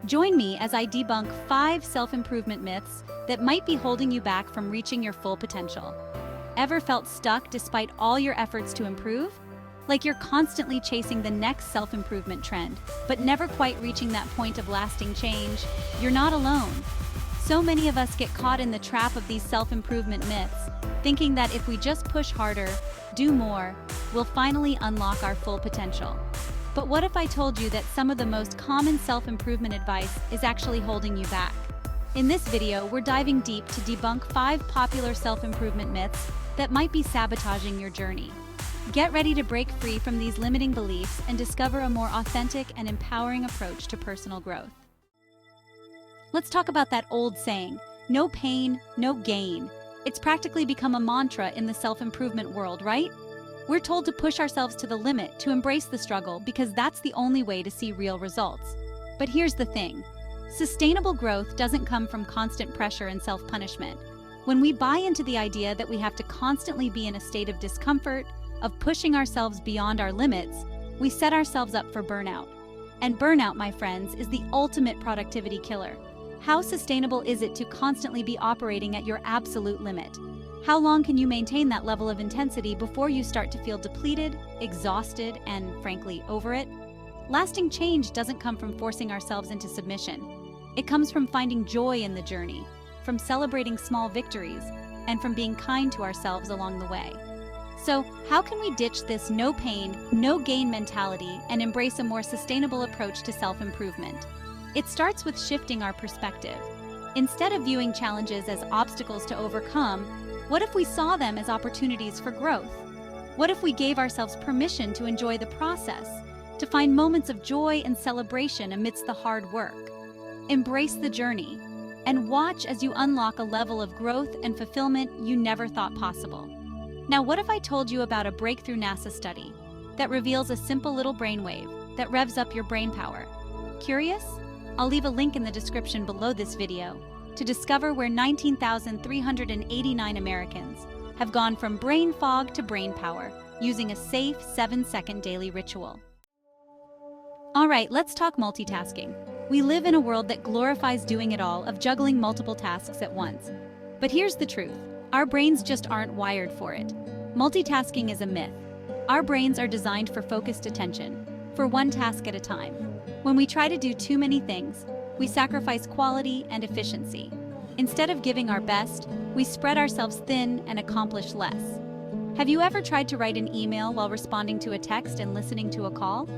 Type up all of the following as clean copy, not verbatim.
Join me as I debunk 5 self-improvement myths that might be holding you back from reaching your full potential. Ever felt stuck despite all your efforts to improve? Like you're constantly chasing the next self-improvement trend, but never quite reaching that point of lasting change? You're not alone. So many of us get caught in the trap of these self-improvement myths, thinking that if we just push harder, do more, we'll finally unlock our full potential. But what if I told you that some of the most common self-improvement advice is actually holding you back? In this video, we're diving deep to debunk 5 popular self-improvement myths that might be sabotaging your journey. Get ready to break free from these limiting beliefs and discover a more authentic and empowering approach to personal growth. Let's talk about that old saying, no pain, no gain. It's practically become a mantra in the self-improvement world, right? We're told to push ourselves to the limit, to embrace the struggle, because that's the only way to see real results. But here's the thing. Sustainable growth doesn't come from constant pressure and self-punishment. When we buy into the idea that we have to constantly be in a state of discomfort, of pushing ourselves beyond our limits, we set ourselves up for burnout. And burnout, my friends, is the ultimate productivity killer. How sustainable is it to constantly be operating at your absolute limit? How long can you maintain that level of intensity before you start to feel depleted, exhausted, and frankly, over it? Lasting change doesn't come from forcing ourselves into submission. It comes from finding joy in the journey, from celebrating small victories, and from being kind to ourselves along the way. So, how can we ditch this no pain, no gain mentality and embrace a more sustainable approach to self-improvement? It starts with shifting our perspective. Instead of viewing challenges as obstacles to overcome, what if we saw them as opportunities for growth? What if we gave ourselves permission to enjoy the process, to find moments of joy and celebration amidst the hard work? Embrace the journey, and watch as you unlock a level of growth and fulfillment you never thought possible. Now, what if I told you about a breakthrough NASA study that reveals a simple little brainwave that revs up your brain power? Curious? I'll leave a link in the description below this video to discover where 19,389 Americans have gone from brain fog to brain power using a safe 7-second daily ritual. All right, let's talk multitasking. We live in a world that glorifies doing it all, of juggling multiple tasks at once. But here's the truth. Our brains just aren't wired for it. Multitasking is a myth. Our brains are designed for focused attention, for one task at a time. When we try to do too many things, we sacrifice quality and efficiency. Instead of giving our best, we spread ourselves thin and accomplish less. Have you ever tried to write an email while responding to a text and listening to a call?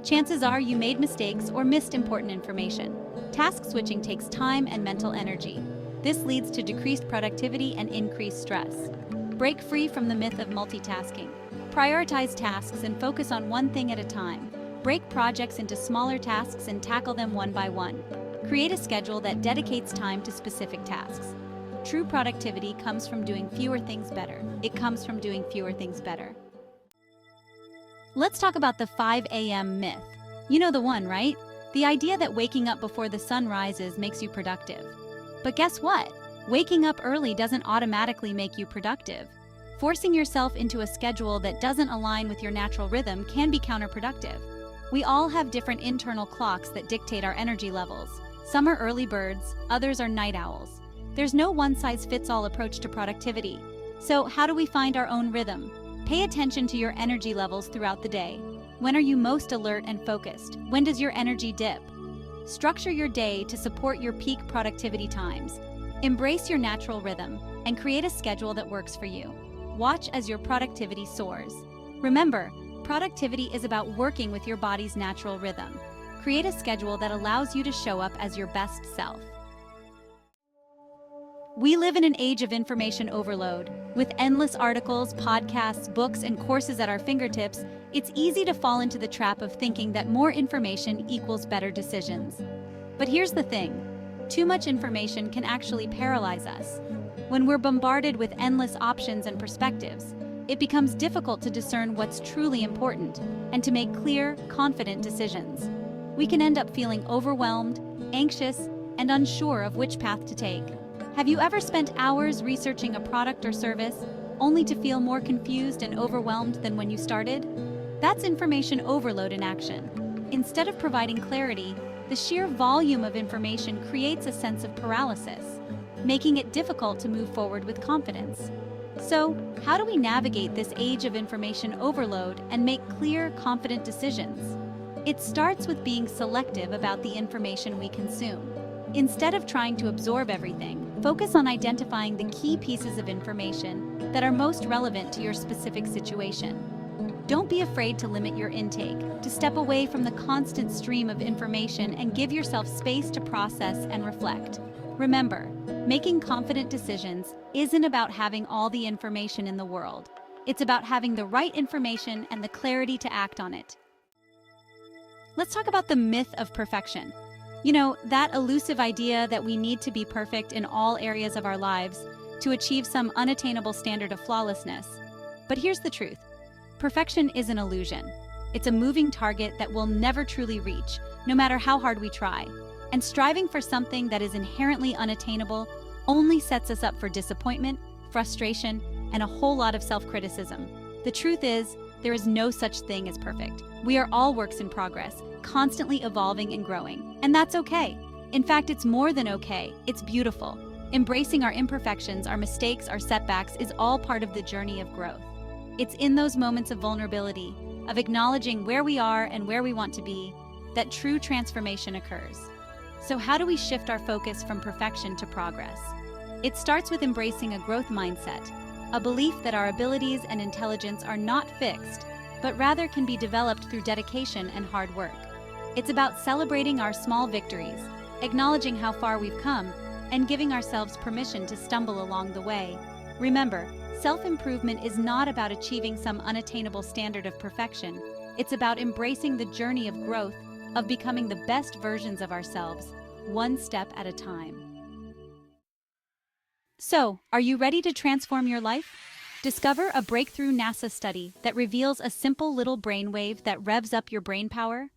Chances are you made mistakes or missed important information. Task switching takes time and mental energy. This leads to decreased productivity and increased stress. Break free from the myth of multitasking. Prioritize tasks and focus on one thing at a time. Break projects into smaller tasks and tackle them one by one. Create a schedule that dedicates time to specific tasks. True productivity comes from doing fewer things better. It comes from doing fewer things better. Let's talk about the 5 a.m. myth. You know the one, right? The idea that waking up before the sun rises makes you productive. But guess what? Waking up early doesn't automatically make you productive. Forcing yourself into a schedule that doesn't align with your natural rhythm can be counterproductive. We all have different internal clocks that dictate our energy levels. Some are early birds, others are night owls. There's no one-size-fits-all approach to productivity. So how do we find our own rhythm? Pay attention to your energy levels throughout the day. When are you most alert and focused? When does your energy dip? Structure your day to support your peak productivity times. Embrace your natural rhythm and create a schedule that works for you. Watch as your productivity soars. Remember, productivity is about working with your body's natural rhythm. Create a schedule that allows you to show up as your best self. We live in an age of information overload. With endless articles, podcasts, books, and courses at our fingertips, it's easy to fall into the trap of thinking that more information equals better decisions. But here's the thing. Too much information can actually paralyze us. When we're bombarded with endless options and perspectives, it becomes difficult to discern what's truly important and to make clear, confident decisions. We can end up feeling overwhelmed, anxious, and unsure of which path to take. Have you ever spent hours researching a product or service only to feel more confused and overwhelmed than when you started? That's information overload in action. Instead of providing clarity, the sheer volume of information creates a sense of paralysis, making it difficult to move forward with confidence. So, how do we navigate this age of information overload and make clear, confident decisions? It starts with being selective about the information we consume. Instead of trying to absorb everything, focus on identifying the key pieces of information that are most relevant to your specific situation. Don't be afraid to limit your intake, to step away from the constant stream of information and give yourself space to process and reflect. Remember, making confident decisions isn't about having all the information in the world. It's about having the right information and the clarity to act on it. Let's talk about the myth of perfection. That elusive idea that we need to be perfect in all areas of our lives to achieve some unattainable standard of flawlessness. But here's the truth. Perfection is an illusion. It's a moving target that we'll never truly reach, no matter how hard we try. And striving for something that is inherently unattainable only sets us up for disappointment, frustration, and a whole lot of self-criticism. The truth is, there is no such thing as perfect. We are all works in progress, constantly evolving and growing. And that's okay. In fact, it's more than okay. It's beautiful. Embracing our imperfections, our mistakes, our setbacks is all part of the journey of growth. It's in those moments of vulnerability, of acknowledging where we are and where we want to be, that true transformation occurs. So how do we shift our focus from perfection to progress? It starts with embracing a growth mindset, a belief that our abilities and intelligence are not fixed, but rather can be developed through dedication and hard work. It's about celebrating our small victories, acknowledging how far we've come, and giving ourselves permission to stumble along the way. Remember, self-improvement is not about achieving some unattainable standard of perfection. It's about embracing the journey of growth, of becoming the best versions of ourselves, one step at a time. So, are you ready to transform your life? Discover a breakthrough NASA study that reveals a simple little brainwave that revs up your brain power.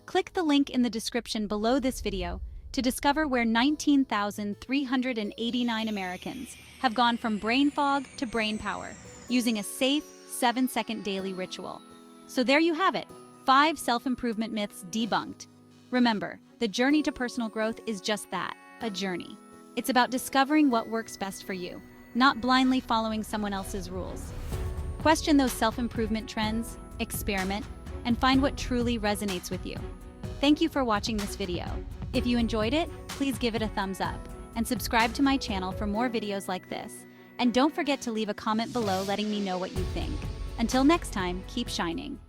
Click the link in the description below this video to discover where 19,389 Americans have gone from brain fog to brain power using a safe 7-second daily ritual. So there you have it, 5 self-improvement myths debunked. Remember, the journey to personal growth is just that, a journey. It's about discovering what works best for you, not blindly following someone else's rules. Question those self-improvement trends, experiment, and find what truly resonates with you. Thank you for watching this video. If you enjoyed it, please give it a thumbs up and subscribe to my channel for more videos like this. And don't forget to leave a comment below letting me know what you think. Until next time, keep shining.